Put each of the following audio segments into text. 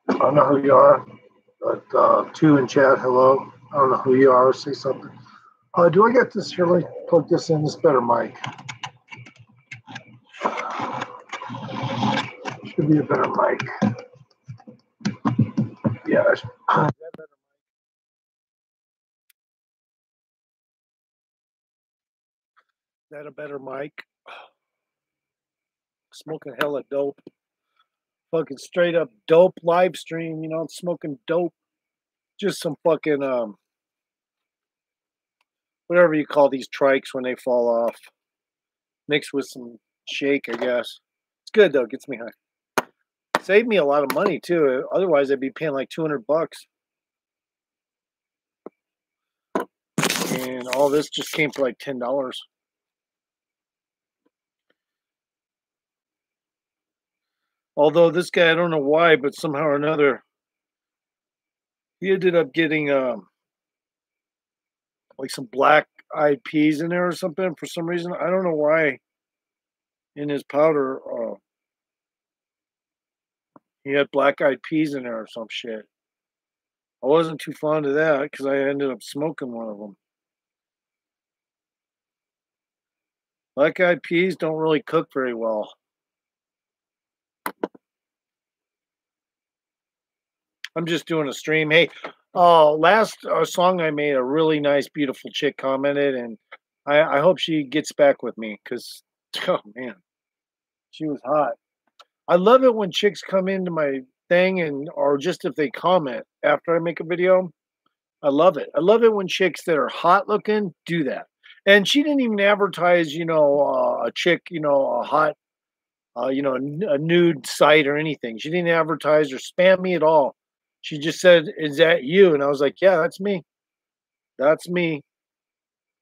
I don't know who you are, but two in chat, hello. I don't know who you are. Say something. Do I get this here? Let me plug this in. This better mic. Should be a better mic. Yeah. That a better mic? Smoking hella dope. Fucking straight up dope live stream. You know, I'm smoking dope. Just some fucking whatever you call these trikes when they fall off. Mixed with some shake, I guess. It's good though. Gets me high. Saved me a lot of money too. Otherwise, I'd be paying like $200. And all this just came for like $10. Although this guy, I don't know why, but somehow or another, he ended up getting like some black eyed peas in there or something for some reason. I don't know why. In his powder, he had black eyed peas in there or some shit. I wasn't too fond of that because I ended up smoking one of them. Black eyed peas don't really cook very well. I'm just doing a stream. Hey, last song I made, a really nice, beautiful chick commented, and I hope she gets back with me because, oh man, she was hot. I love it when chicks come into my thing or just if they comment after I make a video. I love it. I love it when chicks that are hot looking do that. And she didn't even advertise, a chick, a hot, a nude site or anything. She didn't advertise or spam me at all. She just said, "Is that you?" And I was like, "Yeah, that's me. That's me."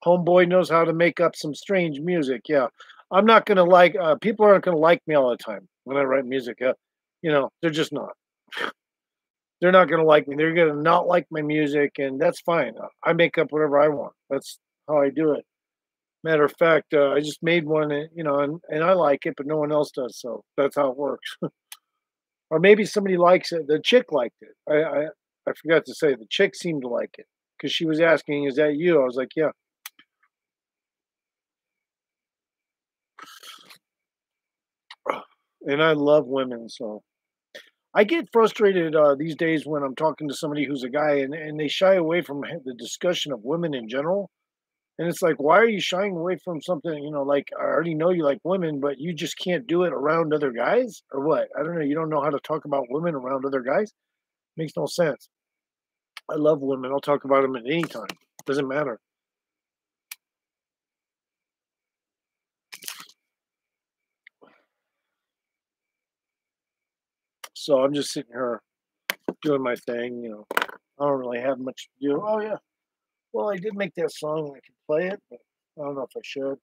Homeboy knows how to make up some strange music. Yeah, I'm not gonna people aren't gonna like me all the time when I write music. They're just not. They're not gonna like me. They're gonna not like my music, and that's fine. I make up whatever I want. That's how I do it. Matter of fact, I just made one, and I like it, but no one else does. So that's how it works. Or maybe somebody likes it. The chick liked it. I forgot to say the chick seemed to like it because she was asking, "Is that you?" I was like, "Yeah." And I love women, so I get frustrated these days when I'm talking to somebody who's a guy and they shy away from the discussion of women in general. And it's like, why are you shying away from something? Like I already know you like women, but you just can't do it around other guys, or what? I don't know. You don't know how to talk about women around other guys. Makes no sense. I love women. I'll talk about them at any time. Doesn't matter. So I'm just sitting here doing my thing. I don't really have much to do. Oh yeah. Well, I did make that song. I can play it, but I don't know if I should.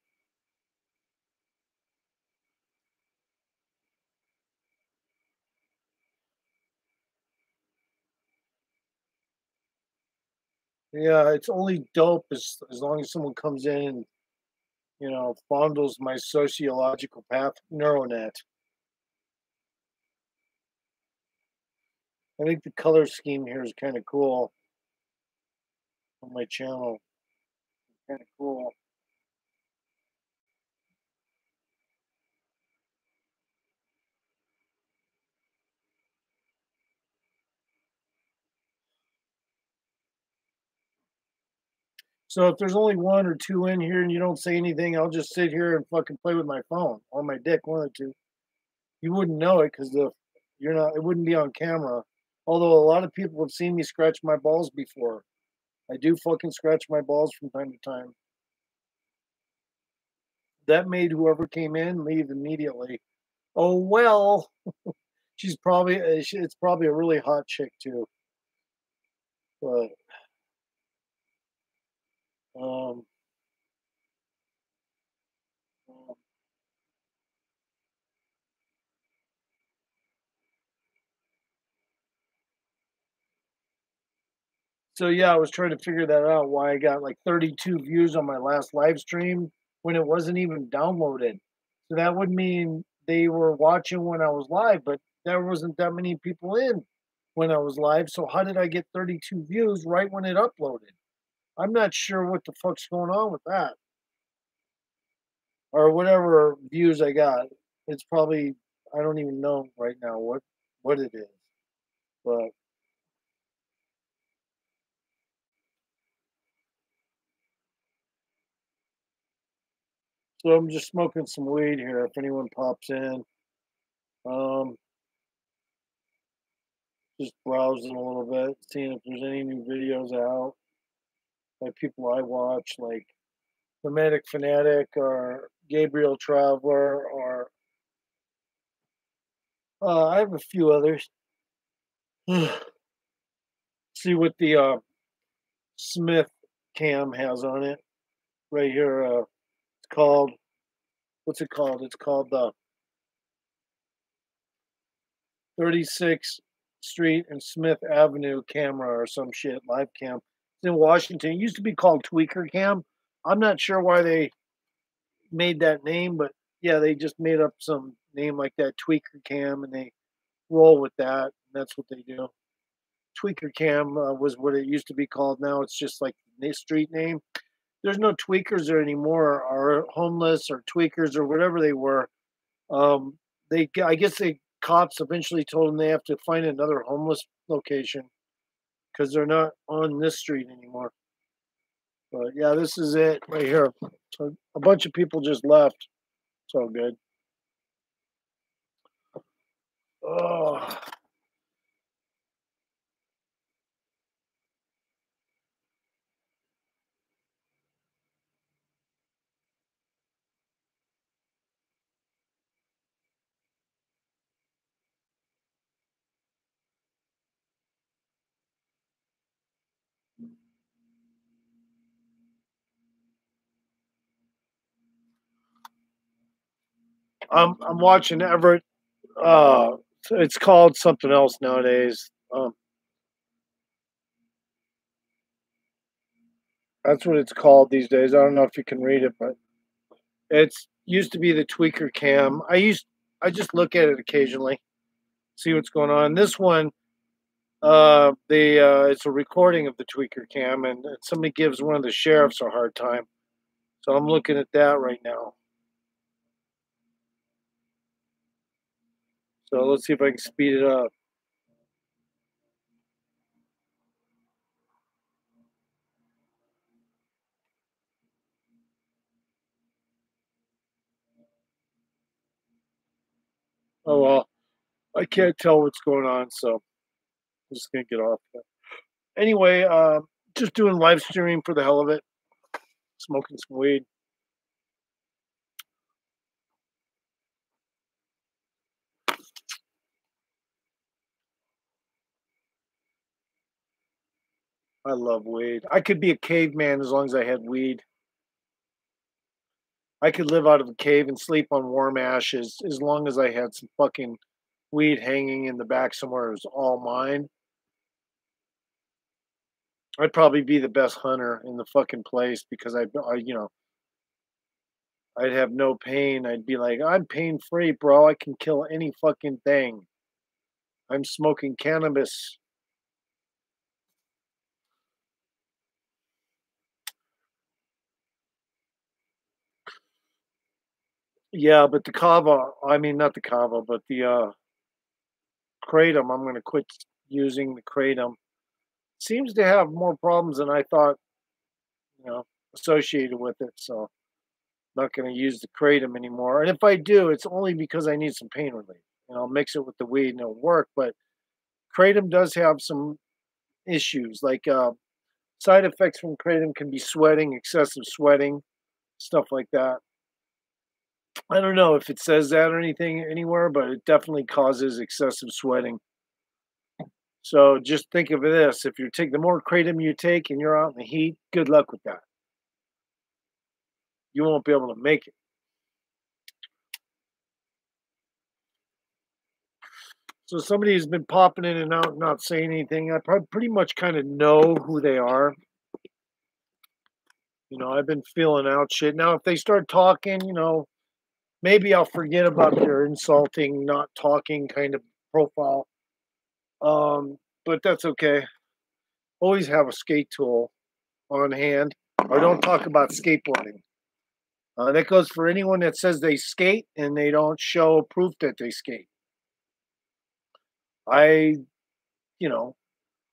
Yeah, it's only dope as long as someone comes in and fondles my sociological path neural net. I think the color scheme here is kind of cool on my channel. Kind of cool. So if there's only one or two in here and you don't say anything, I'll just sit here and fucking play with my phone or my dick, one or two. You wouldn't know it because it wouldn't be on camera. Although a lot of people have seen me scratch my balls before. I do fucking scratch my balls from time to time. That made whoever came in leave immediately. Oh well, it's probably a really hot chick too. But um, So yeah, I was trying to figure that out why I got like 32 views on my last live stream when it wasn't even downloaded. So that would mean they were watching when I was live, but there wasn't that many people in when I was live. So how did I get 32 views right when it uploaded? I'm not sure what the fuck's going on with that. Or whatever views I got. It's probably I don't even know right now what it is. But so I'm just smoking some weed here if anyone pops in. Um just browsing a little bit, seeing if there's any new videos out by people I watch, like Hermetic Fanatic or Gabriel Traveler, or I have a few others. See what the Smith cam has on it right here. It's called what's it called? It's called the 36th Street and Smith Avenue camera or some shit live cam. It's in Washington. It used to be called Tweaker Cam. I'm not sure why they made that name, but yeah, they just made up some name like that, Tweaker Cam, and they roll with that. And that's what they do. Tweaker Cam was what it used to be called. Now it's just like the street name. There's no tweakers there anymore, or homeless, or tweakers, or whatever they were. I guess the cops eventually told them they have to find another homeless location because they're not on this street anymore. But yeah, this is it right here. So a bunch of people just left. It's all good. Oh, I'm watching Everett. It's called something else nowadays. That's what it's called these days. I don't know if you can read it, but it's used to be the Tweaker Cam. I just look at it occasionally, see what's going on. This one, the it's a recording of the Tweaker Cam, and somebody gives one of the sheriffs a hard time. So I'm looking at that right now. So let's see if I can speed it up. Oh well, I can't tell what's going on, so I'm just gonna get off. Anyway, just doing live streaming for the hell of it, smoking some weed. I love weed. I could be a caveman as long as I had weed. I could live out of a cave and sleep on warm ashes as long as I had some fucking weed hanging in the back somewhere. It was all mine. I'd probably be the best hunter in the fucking place because I'd have no pain. I'd be like, I'm pain free, bro. I can kill any fucking thing. I'm smoking cannabis. Yeah, but the kava, I mean, not the kava, but the kratom. I'm going to quit using the kratom. Seems to have more problems than I thought, you know, associated with it. So not going to use the kratom anymore. And if I do, it's only because I need some pain relief. And I'll mix it with the weed and it'll work. But kratom does have some issues, like side effects from kratom can be sweating, excessive sweating, stuff like that. I don't know if it says that or anything anywhere, but it definitely causes excessive sweating. So just think of this: if you take the more kratom you take and you're out in the heat, good luck with that. You won't be able to make it. So somebody who's been popping in and out, not saying anything, I pretty much kind of know who they are. I've been feeling out shit. Now, if they start talking, maybe I'll forget about their insulting, not talking kind of profile. But that's okay. Always have a skate tool on hand, or don't talk about skateboarding. That goes for anyone that says they skate and they don't show proof that they skate. I, you know,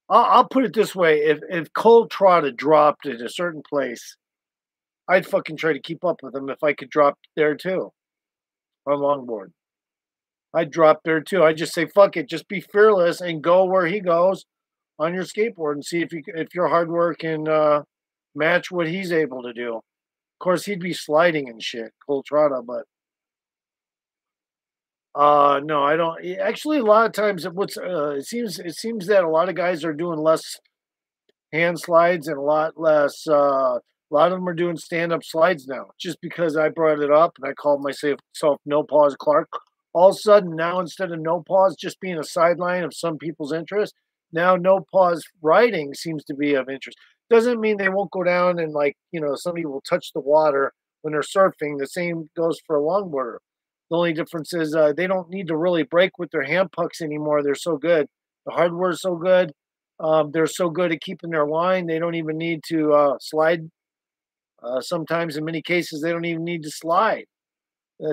I'll put it this way: if Cold Trotta dropped at a certain place, I'd fucking try to keep up with him if I could drop there too on longboard. I'd drop there too. I'd just say fuck it, just be fearless and go where he goes on your skateboard and see if your hard work can match what he's able to do. Of course, he'd be sliding and shit, Cold Trotta, but no, I don't. Actually, a lot of times, it seems that a lot of guys are doing less hand slides and a lot less. A lot of them are doing stand up slides now, just because I brought it up and I called myself No Pause Clark. All of a sudden, now instead of No Pause just being a sideline of some people's interest, now No Pause riding seems to be of interest. Doesn't mean they won't go down and somebody will touch the water when they're surfing. The same goes for a longboarder. The only difference is they don't need to really break with their hand pucks anymore. They're so good. The hardware is so good. They're so good at keeping their line. They don't even need to slide. Sometimes, in many cases, they don't even need to slide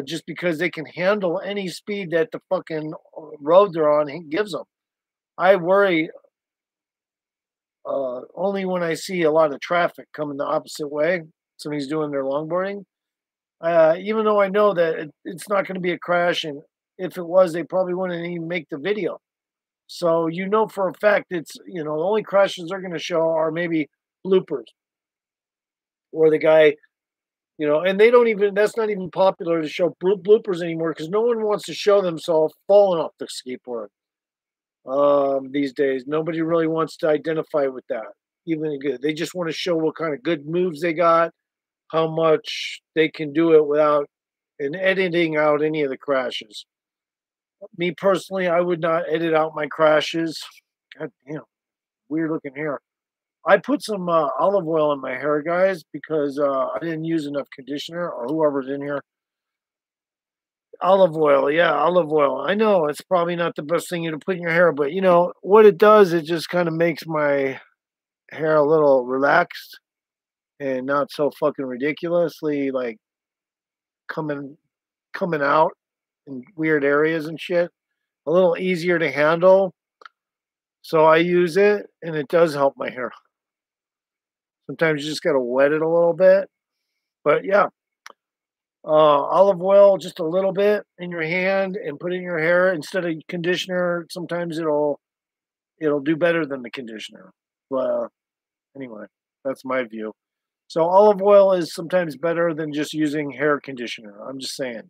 just because they can handle any speed that the fucking road they're on gives them. I worry only when I see a lot of traffic coming the opposite way. Somebody's doing their longboarding. Even though I know that it's not going to be a crash, and if it was, they probably wouldn't even make the video. So for a fact, the only crashes they're going to show are maybe bloopers, or the guy, and they don't even. That's not even popular to show bloopers anymore because no one wants to show themselves falling off the skateboard. These days, nobody really wants to identify with that. Even good, they just want to show what kind of good moves they got, how much they can do it without and editing out any of the crashes. Me personally, I would not edit out my crashes. God damn, weird looking hair. I put some olive oil in my hair, guys, because I didn't use enough conditioner, or whoever's in here. Olive oil, yeah, olive oil. I know it's probably not the best thing to put in your hair, but what it does, it just kind of makes my hair a little relaxed and not so fucking ridiculously like coming coming out in weird areas and shit. A little easier to handle. So I use it and it does help my hair. Sometimes you just gotta wet it a little bit. But yeah, olive oil just a little bit in your hand and put it in your hair instead of conditioner. Sometimes it'll do better than the conditioner. But anyway, that's my view. So olive oil is sometimes better than just using hair conditioner. I'm just saying.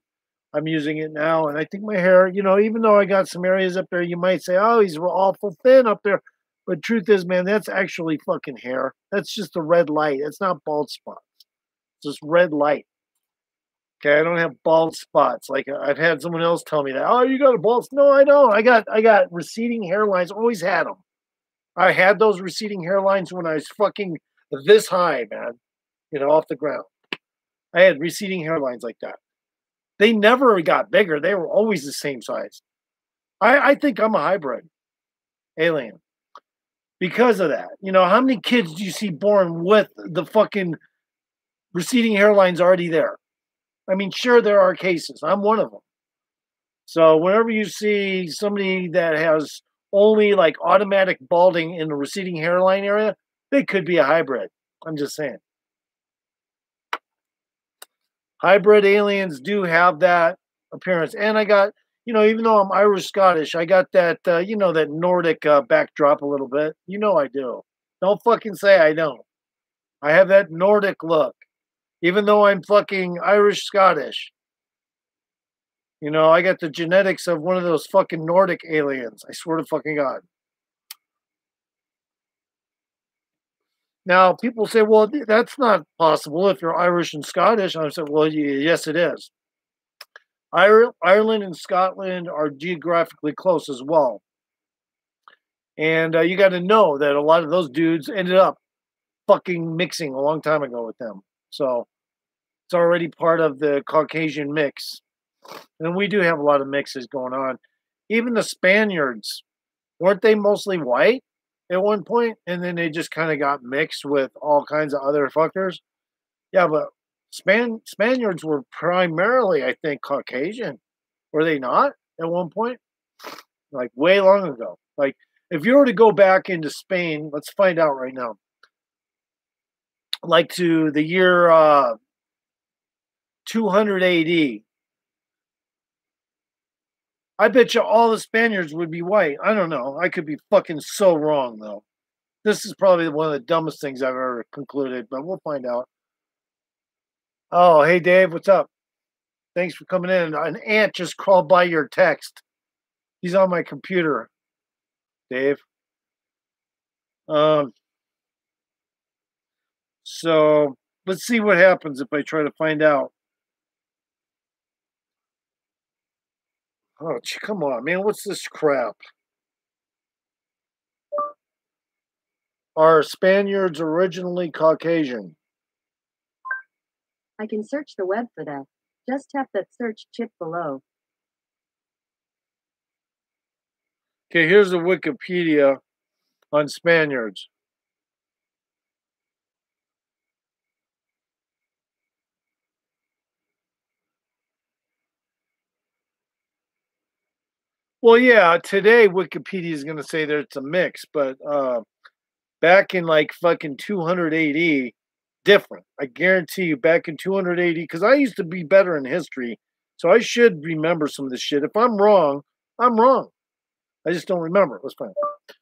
I'm using it now, and I think my hair, even though I got some areas up there, you might say, "Oh, he's awful thin up there," but truth is, man, that's actually fucking hair. That's just a red light. It's not bald spots. It's just red light. Okay, I don't have bald spots. Like I've had someone else tell me that. Oh, you got a bald? No, I don't. I got receding hairlines. Always had them. I had those receding hairlines when I was fucking this high, man. Off the ground. I had receding hairlines like that. They never got bigger. They were always the same size. I think I'm a hybrid alien because of that. How many kids do you see born with the fucking receding hairlines already there? I mean, sure, there are cases. I'm one of them. So whenever you see somebody that has only like automatic balding in the receding hairline area, they could be a hybrid. I'm just saying. Hybrid aliens do have that appearance. And I got, even though I'm Irish Scottish, I got that, that Nordic backdrop a little bit. I do. Don't fucking say I don't. I have that Nordic look, even though I'm fucking Irish Scottish. I got the genetics of one of those fucking Nordic aliens. I swear to fucking God. Now, people say, well, that's not possible if you're Irish and Scottish. I said, well, yes, it is. Ireland and Scotland are geographically close as well. And you got to know that a lot of those dudes ended up fucking mixing a long time ago with them. So it's already part of the Caucasian mix. And we do have a lot of mixes going on. Even the Spaniards, weren't they mostly white at one point? And then they just kind of got mixed with all kinds of other fuckers. Yeah, but Spaniards were primarily, I think, Caucasian. Were they not at one point? Like way long ago. Like if you were to go back into Spain, let's find out right now. Like to the year 200 AD. I bet you all the Spaniards would be white. I don't know. I could be fucking so wrong though. This is probably one of the dumbest things I've ever concluded, but we'll find out. Oh, hey Dave, what's up? Thanks for coming in. An ant just crawled by your text. He's on my computer, Dave. So let's see what happens if I try to find out. Oh, come on, man. What's this crap? Are Spaniards originally Caucasian? I can search the web for that. Just tap that search chip below. Okay, here's the Wikipedia on Spaniards. Well, yeah, today Wikipedia is going to say that it's a mix, but back in like fucking 200 AD, different. I guarantee you, back in 200 AD, because I used to be better in history, so I should remember some of this shit. If I'm wrong, I'm wrong. I just don't remember. Let's find out.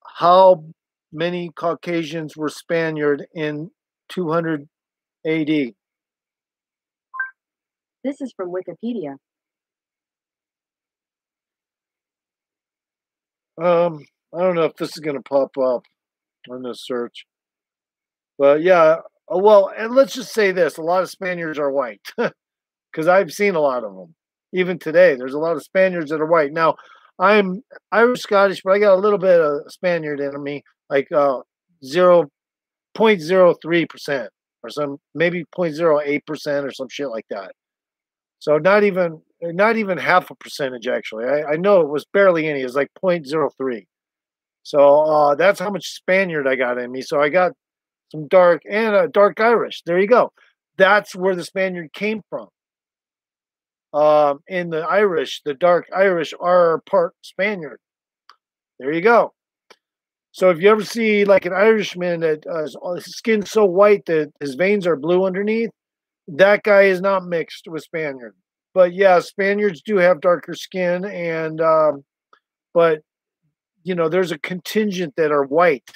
How many Caucasians were Spaniard in 200 AD? This is from Wikipedia. I don't know if this is going to pop up on this search, but yeah. Well, and let's just say this: a lot of Spaniards are white, because I've seen a lot of them. Even today, there's a lot of Spaniards that are white. Now, I'm Irish Scottish, but I got a little bit of Spaniard in me, like 0.03% or some maybe 0.08% or some shit like that. So not even half a percentage actually. I know it was barely any. It was like 0.03. So that's how much Spaniard I got in me. So I got some dark and dark Irish. There you go. That's where the Spaniard came from. In the Irish, the dark Irish are part Spaniard. There you go. So if you ever see like an Irishman that his skin's so white that his veins are blue underneath, that guy is not mixed with Spaniard. But yeah, Spaniards do have darker skin, and but you know, there's a contingent that are white,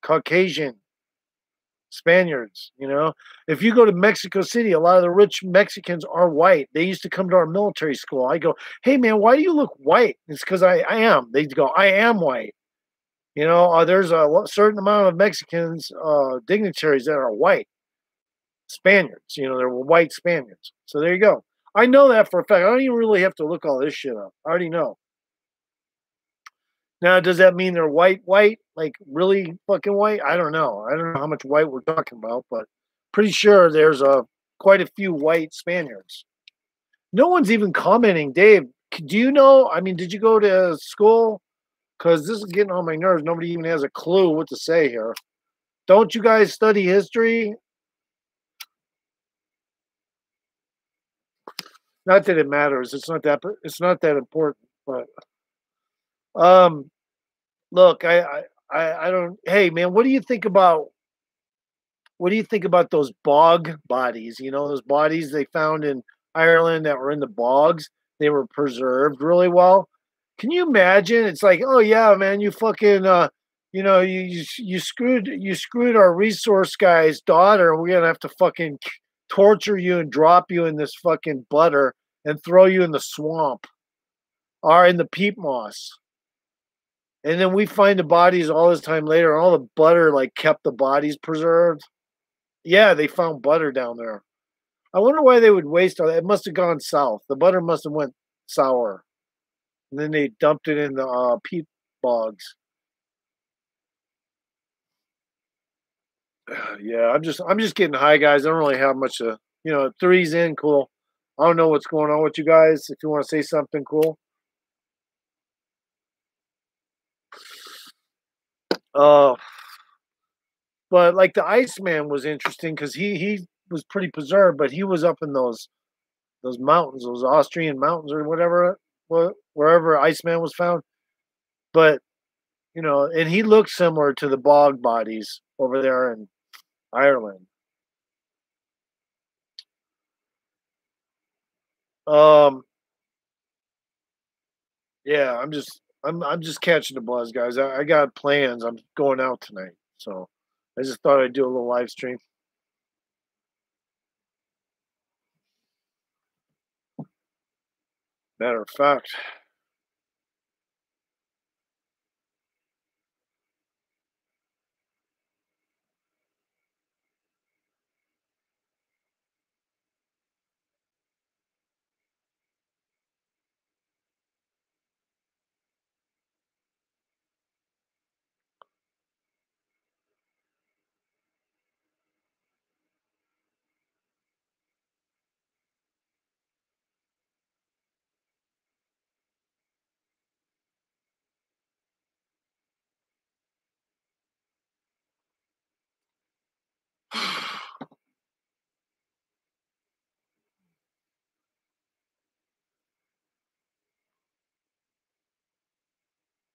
Caucasian Spaniards. You know, if you go to Mexico City, a lot of the rich Mexicans are white. They used to come to our military school. I go, hey man, why do you look white? It's because I am. They go, I am white. You know, there's a certain amount of Mexicans, dignitaries that are white Spaniards. You know, they're white Spaniards. So there you go. I know that for a fact. I don't even really have to look all this shit up. I already know. Now, does that mean they're white, like really fucking white? I don't know. I don't know how much white we're talking about, but pretty sure there's quite a few white Spaniards. No one's even commenting. Dave, do you know? I mean, did you go to school? Because this is getting on my nerves. Nobody even has a clue what to say here. Don't you guys study history? Not that it matters. It's not that important. But look, I don't. Hey, man, what do you think about those bog bodies? You know, those bodies they found in Ireland that were in the bogs. They were preserved really well. Can you imagine? It's like, oh yeah, man, you fucking, you know, you screwed our resource guy's daughter. We're gonna have to fucking torture you and drop you in this fucking butter and throw you in the swamp or in the peat moss. And then we find the bodies all this time later, and all the butter like kept the bodies preserved. Yeah, they found butter down there. I wonder why they would waste all that. It must have gone south. The butter must have went sour, and then they dumped it in the peat bogs. Yeah, I'm just getting high, guys. I don't really have much to, three's in, cool. I don't know what's going on with you guys. If you want to say something cool, uh, but like the Iceman was interesting because he was pretty preserved, but he was up in those mountains, those Austrian mountains or whatever, wherever Iceman was found. But and he looked similar to the bog bodies over there in Ireland. Um, yeah, I'm just catching the buzz, guys. I got plans. I'm going out tonight, so I just thought I'd do a little live stream. Matter of fact,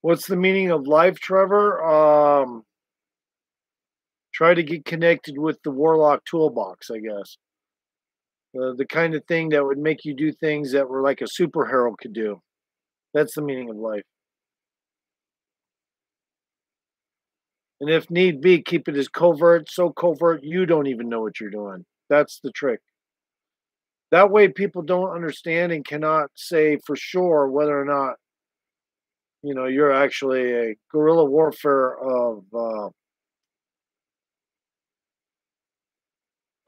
what's the meaning of life, Trevor? Try to get connected with the Warlock toolbox, I guess. The kind of thing that would make you do things that were like a superhero could do. That's the meaning of life. And if need be, keep it as covert, so covert you don't even know what you're doing. That's the trick. That way, people don't understand and cannot say for sure whether or not you're actually a guerrilla warfare of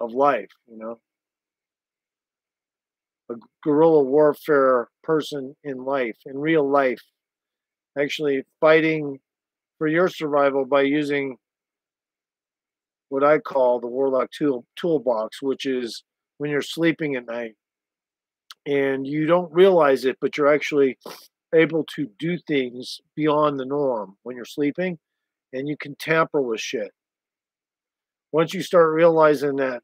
life. A guerrilla warfare person in life, in real life, actually fighting for your survival by using what I call the Warlock toolbox, which is when you're sleeping at night and you don't realize it, but you're actually able to do things beyond the norm when you're sleeping, and you can tamper with shit. Once you start realizing that,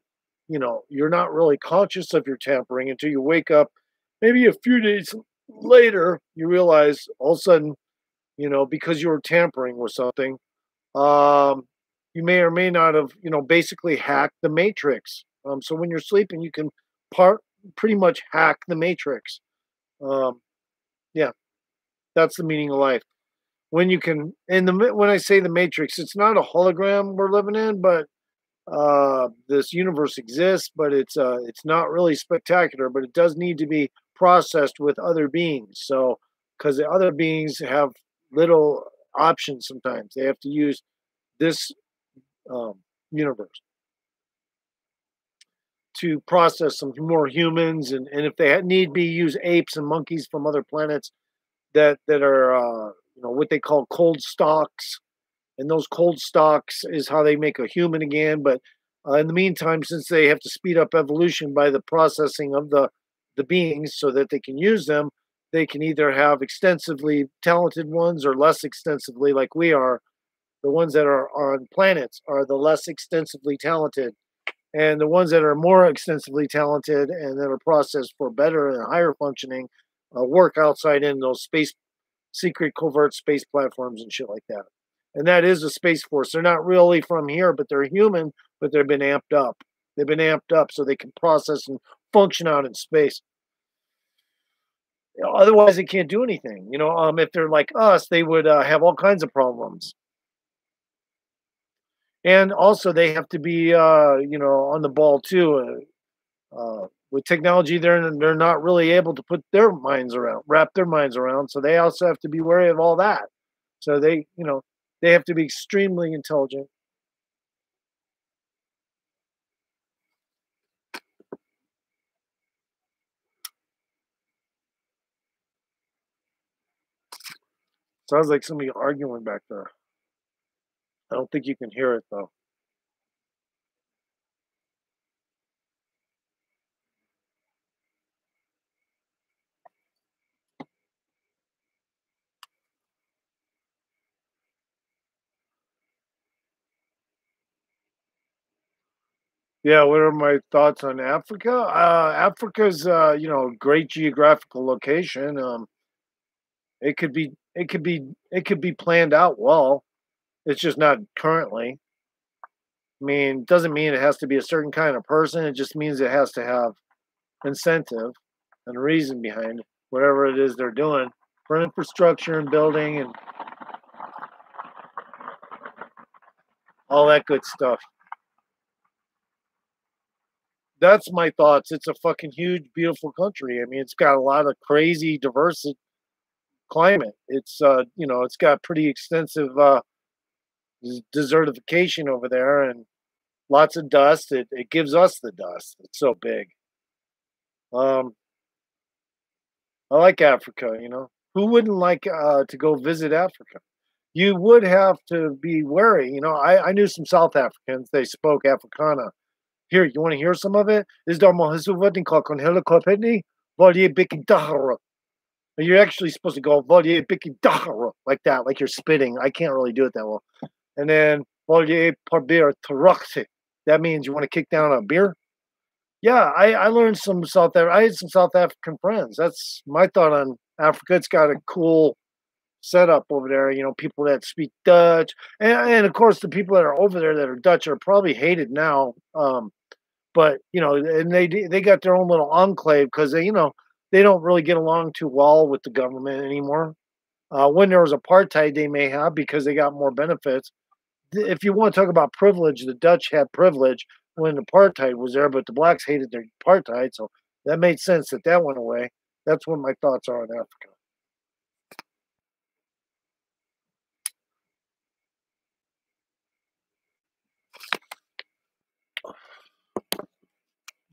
you're not really conscious of your tampering until you wake up, maybe a few days later, you realize all of a sudden, because you were tampering with something, um, you may or may not have, basically hacked the matrix. So when you're sleeping, you can part pretty much hack the matrix. Um, yeah, that's the meaning of life. When you can, and when I say the matrix, it's not a hologram we're living in, but this universe exists, but it's not really spectacular, but it does need to be processed with other beings. So because the other beings have little options, sometimes they have to use this um, universe to process some more humans, and if they need be, use apes and monkeys from other planets that are what they call cold stocks, and those cold stocks is how they make a human again. But in the meantime, since they have to speed up evolution by the processing of the beings so that they can use them, they can either have extensively talented ones or less extensively, like we are. The ones that are on planets are the less extensively talented, and the ones that are more extensively talented and that are processed for better and higher functioning work outside in those space secret covert space platforms and shit like that. And that is a space force. They're not really from here, but they're human, but they've been amped up. They've been amped up so they can process and function out in space. Otherwise, they can't do anything. If they're like us, they would have all kinds of problems. And also, they have to be, on the ball too. With technology, they're not really able to wrap their minds around. So they also have to be wary of all that. So they have to be extremely intelligent. Sounds like somebody arguing back there. I don't think you can hear it though. Yeah, what are my thoughts on Africa? Africa's great geographical location. It could be planned out well. It's just not currently. I mean, doesn't mean it has to be a certain kind of person. It just means it has to have incentive and reason behind whatever it is they're doing for infrastructure and building and all that good stuff. That's my thoughts. It's a fucking huge, beautiful country. I mean, it's got a lot of crazy, diverse climate. It's got pretty extensive desertification over there and lots of dust. It gives us the dust. It's so big. Um, I like Africa. Who wouldn't like to go visit Africa? You would have to be wary. I knew some South Africans. They spoke Afrikaner. Here, you want to hear some of it? Is daar maar so wat in kan helikopter nie? Waar jy bietjie dagger. You're actually supposed to go waar jy bietjie dagger like that, like you're spitting. I can't really do it that well. And then waar jy probeer terug. That means you want to kick down a beer. Yeah, I learned some South. I had some South African friends. That's my thought on Africa. It's got a cool setup over there. People that speak Dutch, and of course the people that are over there that are Dutch are probably hated now. But and they got their own little enclave because they don't really get along too well with the government anymore. When there was apartheid, they may have because they got more benefits. If you want to talk about privilege, the Dutch had privilege when apartheid was there, but the blacks hated their apartheid, so that made sense that went away. That's what my thoughts are on Africa.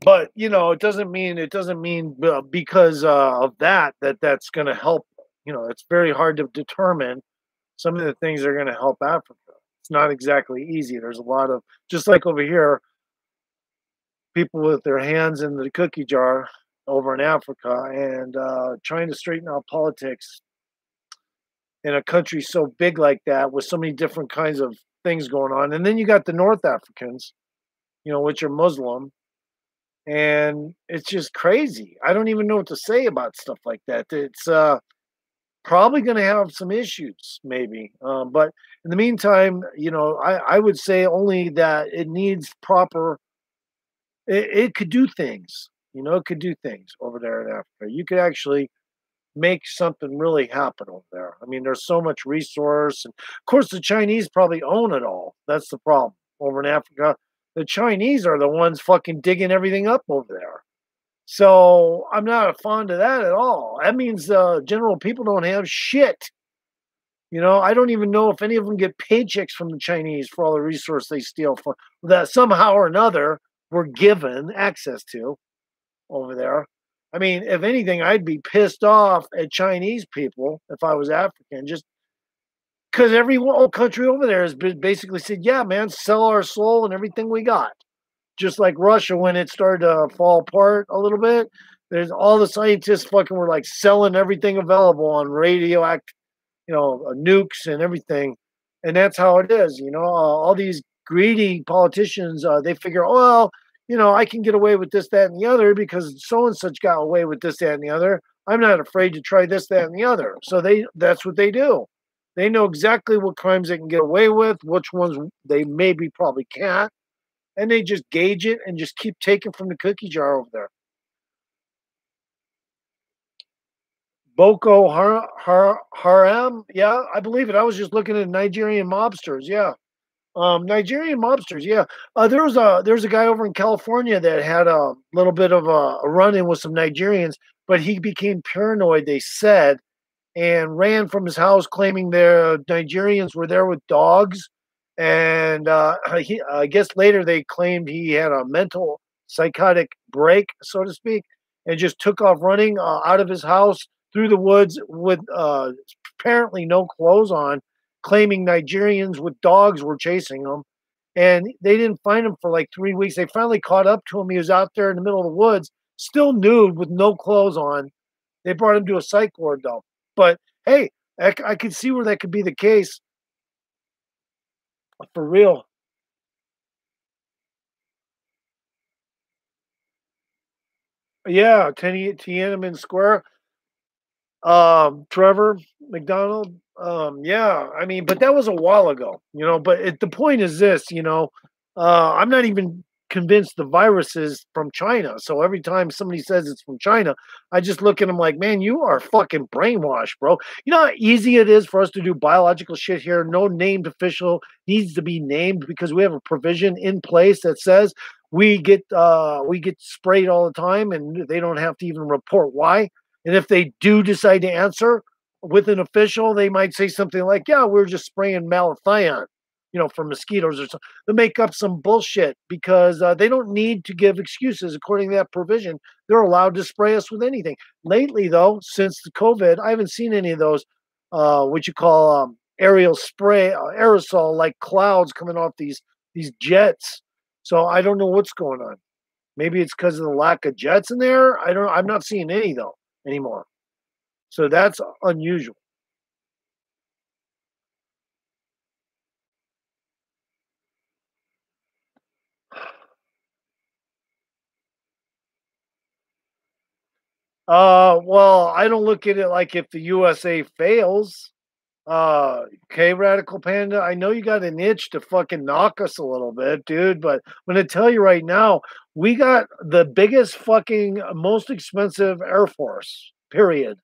But it doesn't mean because of that's going to help. It's very hard to determine some of the things that are going to help Africa. It's not exactly easy. There's a lot of just like over here, people with their hands in the cookie jar over in Africa and trying to straighten out politics in a country so big like that with so many different kinds of things going on. And then you got the North Africans, which are Muslim, and it's just crazy. I don't even know what to say about stuff like that. It's probably going to have some issues, maybe. But in the meantime, I would say only that it needs proper. It could do things. It could do things over there in Africa. You could actually make something really happen over there. I mean, there's so much resource, and of course, the Chinese probably own it all. That's the problem over in Africa. The Chinese are the ones fucking digging everything up over there. So I'm not fond of that at all. That means general people don't have shit. I don't even know if any of them get paychecks from the Chinese for all the resource they steal from that somehow or another were given access to over there. I mean, if anything, I'd be pissed off at Chinese people if I was African, just because every whole country over there has basically said, yeah, man, sell our soul and everything we got. Just like Russia, when it started to fall apart a little bit, there's all the scientists fucking were like selling everything available on radioactive, nukes and everything. And that's how it is. All these greedy politicians, they figure, oh, well, I can get away with this, that, and the other because so and such got away with this, that, and the other. I'm not afraid to try this, that, and the other. So that's what they do. They know exactly what crimes they can get away with, which ones they maybe probably can't, and they just gauge it and just keep taking from the cookie jar over there. Boko Haram, yeah, I believe it. I was just looking at Nigerian mobsters, yeah. Nigerian mobsters, yeah. There's a guy over in California that had a little bit of a run-in with some Nigerians, but he became paranoid, they said, and ran from his house claiming the Nigerians were there with dogs. And I guess later they claimed he had a mental psychotic break, so to speak, and just took off running out of his house through the woods with apparently no clothes on, claiming Nigerians with dogs were chasing him. And they didn't find him for like 3 weeks. They finally caught up to him. He was out there in the middle of the woods, still nude with no clothes on. They brought him to a psych ward though. But hey, I could see where that could be the case for real. Yeah, Tiananmen Square. Trevor McDonald. Yeah, I mean, but that was a while ago, But the point is this, I'm not even convinced the virus is from China. So every time somebody says it's from China, I just look at them like, man, you are fucking brainwashed, bro. You know how easy it is for us to do biological shit here? No named official needs to be named because we have a provision in place that says we get sprayed all the time and they don't have to even report why. And if they do decide to answer with an official, they might say something like, yeah, we're just spraying malathion, for mosquitoes or something, to make up some bullshit because they don't need to give excuses. According to that provision, they're allowed to spray us with anything. Lately, though, since the COVID, I haven't seen any of those, what you call aerial spray, aerosol like clouds coming off these jets. So I don't know what's going on. Maybe it's because of the lack of jets in there. I'm not seeing any though anymore. So that's unusual. Well, I don't look at it like if the USA fails. Okay, Radical Panda, I know you got an itch to fucking knock us a little bit, dude, but I'm gonna tell you right now, we got the biggest fucking most expensive Air Force, period.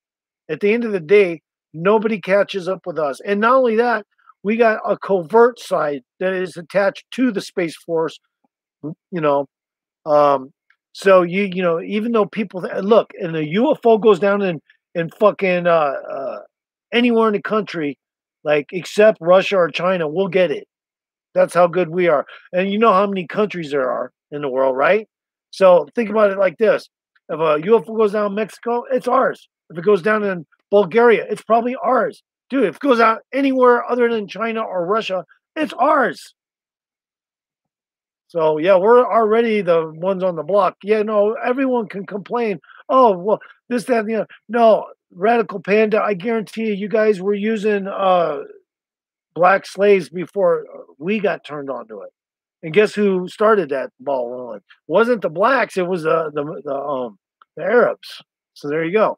At the end of the day, nobody catches up with us. And not only that, we got a covert side that is attached to the Space Force, you know. Um, so even though people look and the UFO goes down in fucking anywhere in the country, like except Russia or China, we'll get it. That's how good we are. And you know how many countries there are in the world, right? So think about it like this. If a UFO goes down in Mexico, it's ours. If it goes down in Bulgaria, it's probably ours. Dude, if it goes out anywhere other than China or Russia, it's ours. So yeah, we're already the ones on the block. Yeah, no, everyone can complain. Oh, well, this, that, and the other. No, Radical Panda, I guarantee you guys were using black slaves before we got turned on to it. And guess who started that ball rolling? Wasn't the blacks, it was the Arabs. So there you go.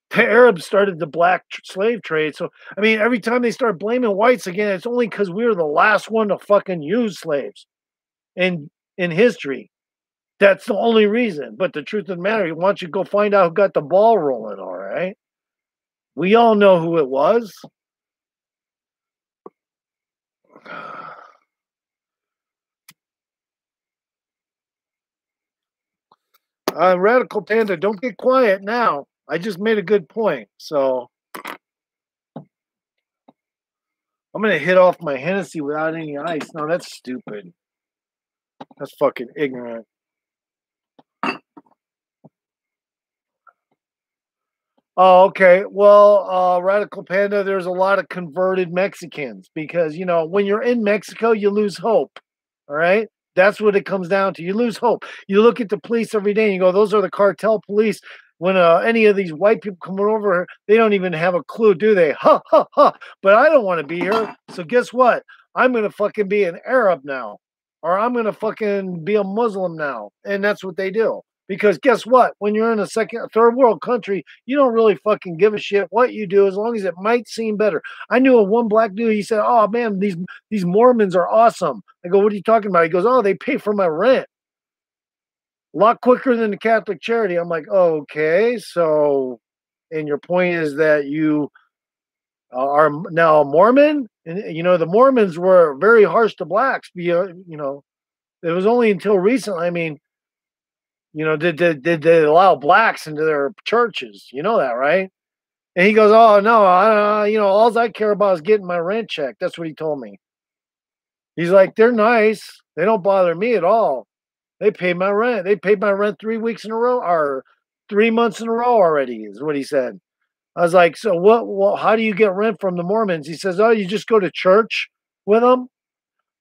The Arabs started the black slave trade. So I mean, every time they start blaming whites again, it's only because we were the last one to fucking use slaves in history. That's the only reason. But the truth of the matter, why don't you go find out who got the ball rolling, all right? We all know who it was. Radical Panda, don't get quiet now. I just made a good point. So I'm going to hit off my Hennessy without any ice. No, that's stupid. That's fucking ignorant. Oh, okay. Well, Radical Panda, there's a lot of converted Mexicans because, when you're in Mexico, you lose hope. All right. That's what it comes down to. You lose hope. You look at the police every day and you go, those are the cartel police. When any of these white people coming over, they don't even have a clue, do they? Ha, ha, ha. But I don't want to be here. So guess what? I'm going to fucking be an Arab now. Or I'm going to fucking be a Muslim now. And that's what they do. Because guess what? When you're in a third world country, you don't really fucking give a shit what you do as long as it might seem better. I knew one black dude, he said, oh man, these Mormons are awesome. I go, what are you talking about? He goes, oh, they pay for my rent. A lot quicker than the Catholic Charity. I'm like, oh, okay. So, and your point is that you are now a Mormon? And, the Mormons were very harsh to blacks. It was only until recently. I mean, did they allow blacks into their churches? You know that, right? And he goes, oh, no, all I care about is getting my rent check. That's what he told me. He's like, they're nice. They don't bother me at all. They pay my rent. They paid my rent 3 weeks in a row or 3 months in a row already is what he said. I was like, so what? Well, how do you get rent from the Mormons? He says, oh, you just go to church with them.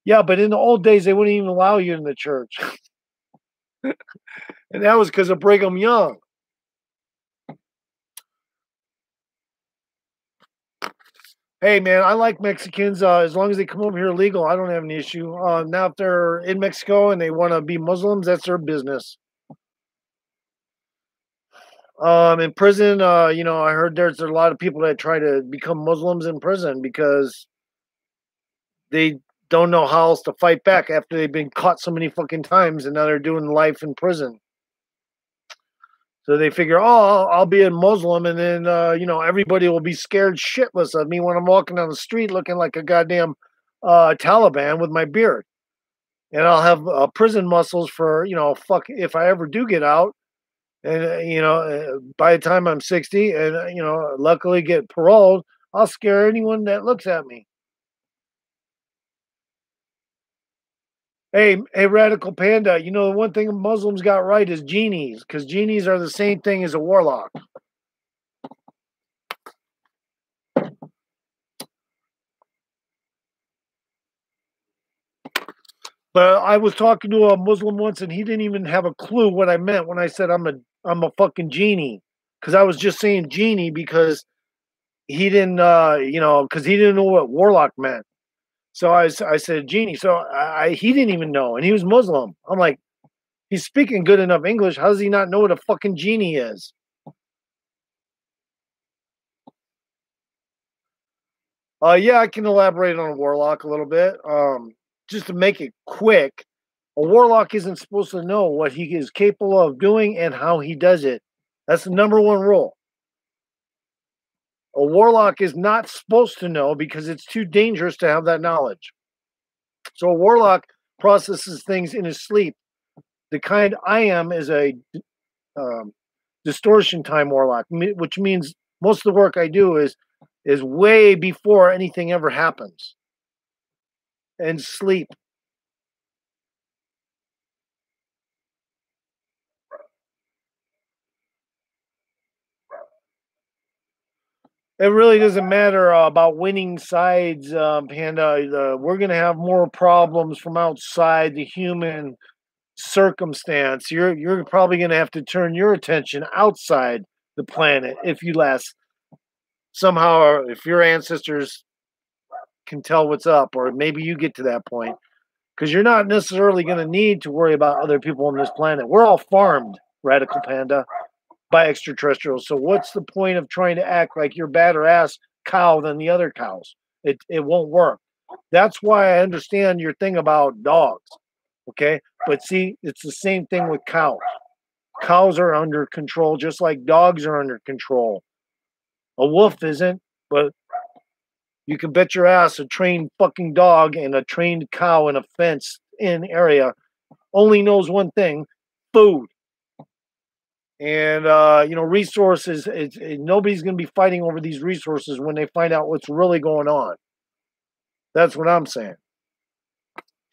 Yeah, but in the old days, they wouldn't even allow you in the church. And that was because of Brigham Young. Hey, man, I like Mexicans. As long as they come over here legal, I don't have an issue. Now, if they're in Mexico and they want to be Muslims, that's their business. In prison, I heard there's a lot of people that try to become Muslims in prison because they don't know how else to fight back after they've been caught so many fucking times and now they're doing life in prison. So they figure, oh, I'll be a Muslim, and then everybody will be scared shitless of me when I'm walking down the street looking like a goddamn Taliban with my beard, and I'll have prison muscles for fuck if I ever do get out, and by the time I'm 60, and luckily get paroled, I'll scare anyone that looks at me. Hey, Radical Panda, the one thing Muslims got right is genies, because genies are the same thing as a warlock. But I was talking to a Muslim once, and he didn't even have a clue what I meant when I said I'm a fucking genie, because I was just saying genie because he didn't, because he didn't know what warlock meant. So I said genie. So he didn't even know, and he was Muslim. I'm like, he's speaking good enough English. How does he not know what a fucking genie is? Yeah, I can elaborate on a warlock a little bit. Just to make it quick, a warlock isn't supposed to know what he is capable of doing and how he does it. That's the number one rule. A warlock is not supposed to know because it's too dangerous to have that knowledge. So a warlock processes things in his sleep. The kind I am is a distortion time warlock, which means most of the work I do is way before anything ever happens. And sleep. It really doesn't matter about winning sides, Panda. We're going to have more problems from outside the human circumstance. You're probably going to have to turn your attention outside the planet if you last somehow, or if your ancestors can tell what's up, or maybe you get to that point, because you're not necessarily going to need to worry about other people on this planet. We're all farmed, Radical Panda, by extraterrestrials. So what's the point of trying to act like you're better ass cow than the other cows? It won't work. That's why I understand your thing about dogs. Okay. But see, it's the same thing with cows. Cows are under control just like dogs are under control. A wolf isn't, but you can bet your ass a trained fucking dog and a trained cow in a fenced in area only knows one thing: food. And resources. Nobody's going to be fighting over these resources when they find out what's really going on. That's what I'm saying.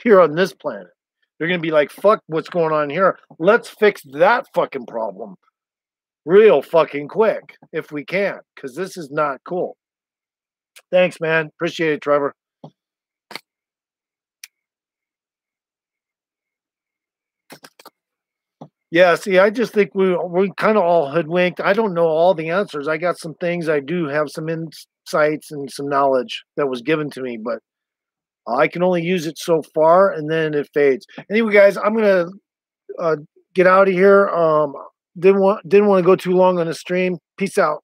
Here on this planet, they're going to be like, "Fuck, what's going on here? Let's fix that fucking problem real fucking quick if we can, because this is not cool." Thanks, man. Appreciate it, Trevor. Yeah, see, I just think we kind of all hoodwinked. I don't know all the answers. I got some things. I do have some insights and some knowledge that was given to me, but I can only use it so far, and then it fades. Anyway, guys, I'm gonna get out of here. Didn't want to go too long on the stream. Peace out.